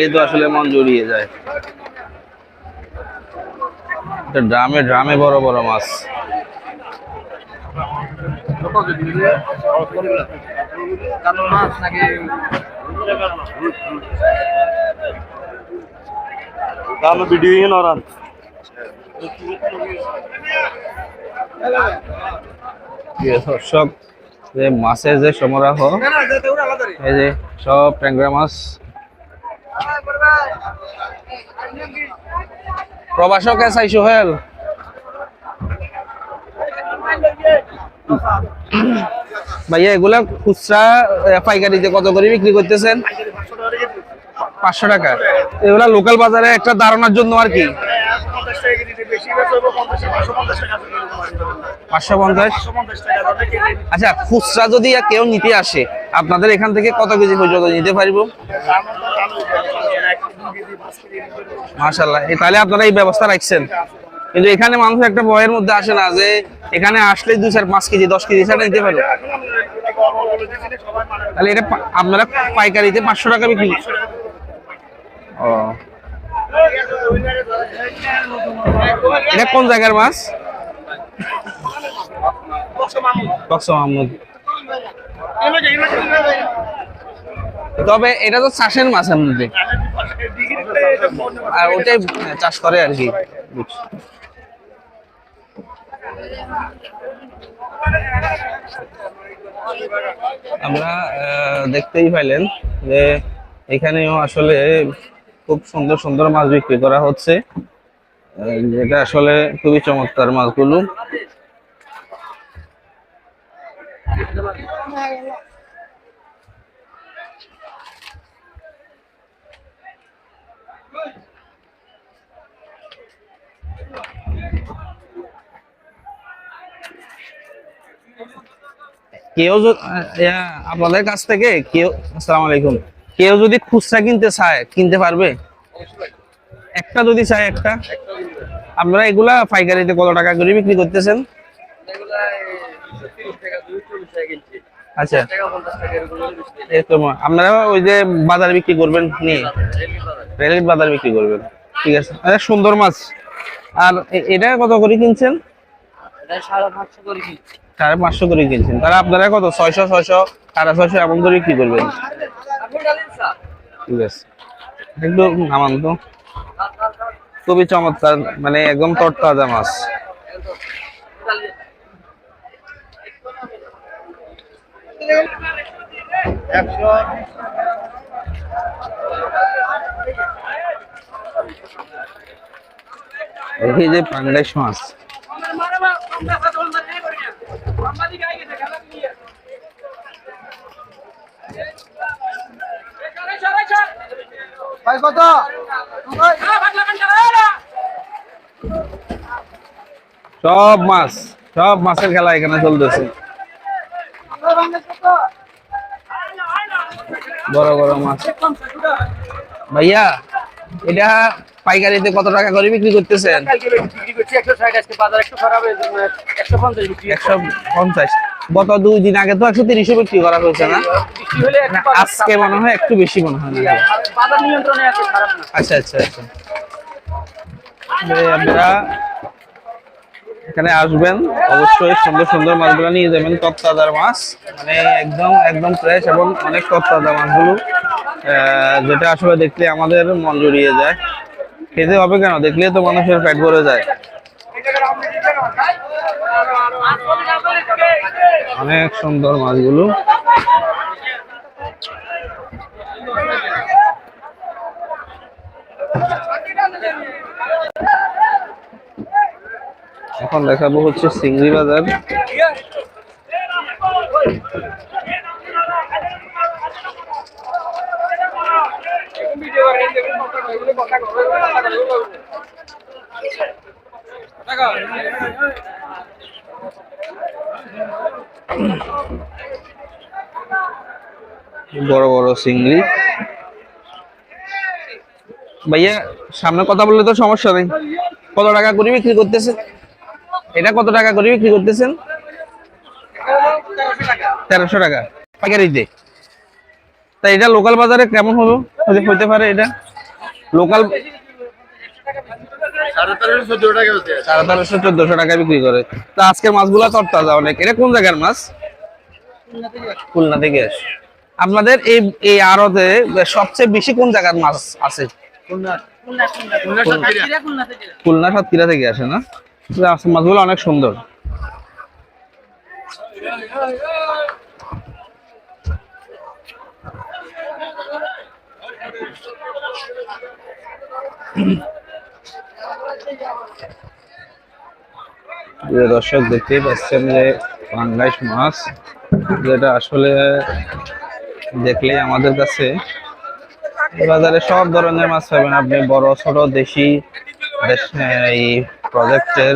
এই তো আসলে মন জড়িয়ে যায়। এটা ড্রামে ড্রামে বড় বড় মাছ। দর্শক, যে মাছের যে সমারোহ, এই যে সব ট্যাংরা মাছ। প্রবাসক চাই সোহেল, ভাইয়া এগুলা খুচরা পাইকারিতে কত করে বিক্রি করতেছেন? 500 টাকা। এগুলা লোকাল বাজারে একটা ধারণার জন্য আর কি 550। আচ্ছা, খুচরা যদি কেউ নিতে আসে আপনাদের এখান থেকে কত কেজি পর্যন্ত নিতে পারবো? মাশাআল্লাহ, তাহলে আপনারা এই ব্যবস্থা রাখছেন। কিন্তু এখানে মানুষ একটা ভয়ের মধ্যে আসে না যে এখানে আসলে 2-4-5 কেজি 10 কেজি ছাড়া নিতে পারবো। তাহলে এটা আপনারা পাইকারিতে 500 টাকা বিক্রি? ও, এটা কোন জায়গার মাছ? কক্স মাহমুদ। তবে এটা তো চাষের মাছের মধ্যে, আর ওটাই চাষ করে আর কি। আমরা দেখতেই পাইলেন যে এখানেও আসলে খুব সুন্দর সুন্দর মাছ বিক্রি করা হচ্ছে, যেটা আসলে খুবই চমৎকার মাছগুলো। কেউ আপনাদের কাছ থেকে কেউ, আসসালামু আলাইকুম, কেউ যদি খুচরা কিনতে চায় কিনতে পারবে? একটা যদি চায় একটা, আপনারা এগুলা পাইকারিতে কত টাকা করে বিক্রি করতেছেন? আচ্ছা, আপনারা ওই যে বাজারে বিক্রি করবেন, নিয়ে রেলগেট বাজারে বিক্রি করবেন। ঠিক আছে, আচ্ছা, সুন্দর মাছ। আর এটা কত করে কিনছেন? 550 করে কিনছেন। তাহলে আপনারা কত 600 600 650 এমন করে কি করবেন? ঠিক আছে, একটু নামান তো। খুবই চমৎকার, মানে একদম তরতাজা মাছ। এই যে পাঙ্গাস মাছ, সব মাছ, সব মাছের খেলা এখানে চলতেছে। বড় বড় মাছ। ভাইয়া, এটা পাইকারিতে কত টাকা করে বিক্রি করতেছেন? 150। গত 2 দিন আগে তো 130 বিক্রি করা হয়েছে না? আজকে মনে হয় একটু বেশি মনে হয়। আচ্ছা আচ্ছা আচ্ছা, আপনারা এখানে আসবেন অবশ্যই, সুন্দর সুন্দর মাছগুলো নিয়ে যাবেন। তরতাজা মাছ, মানে একদম একদম ফ্রেশ এবং অনেক তরতাজা মাছগুলো, যেটা আসলে দেখলে আমাদের মন জড়িয়ে যায়। খেতে হবে কেন, দেখলে তো মানুষের পেট ভরে যায়। অনেক সুন্দর মাছগুলো। এখন দেখাবো হচ্ছে চিংড়ি বাজার। বড় বড় চিংড়ি। ভাইয়া, সামনে কথা বললে তো সমস্যা নেই। কত টাকা করে বিক্রি করতেছেন এটা? কত টাকা করে বিক্রি করতেছেন? 1300 টাকা পাইকারিতে। তা এটা লোকাল বাজারে কেমন হলো হতে পারে এটা? লোকাল 1350-1400 টাকা বিক্রি করে। তা আজকের মাছগুলা তরতাজা অনেক। এটা কোন জায়গার মাছ? খুলনা থেকে আসে। আপনাদের এই এই আড়তে সবচেয়ে বেশি কোন জায়গার মাছ আছে? খুলনা সাতক্ষীরা থেকে আসে না? আজকের মাছগুলো অনেক সুন্দর। প্রিয় দর্শক, দেখতেই পাচ্ছেন যে পাঙ্গাস মাছ, যেটা আসলে দেখলেই আমাদের কাছে এই বাজারে সব ধরনের মাছ পাবেন আপনি, বড় ছোট দেশি এই প্রজেক্টের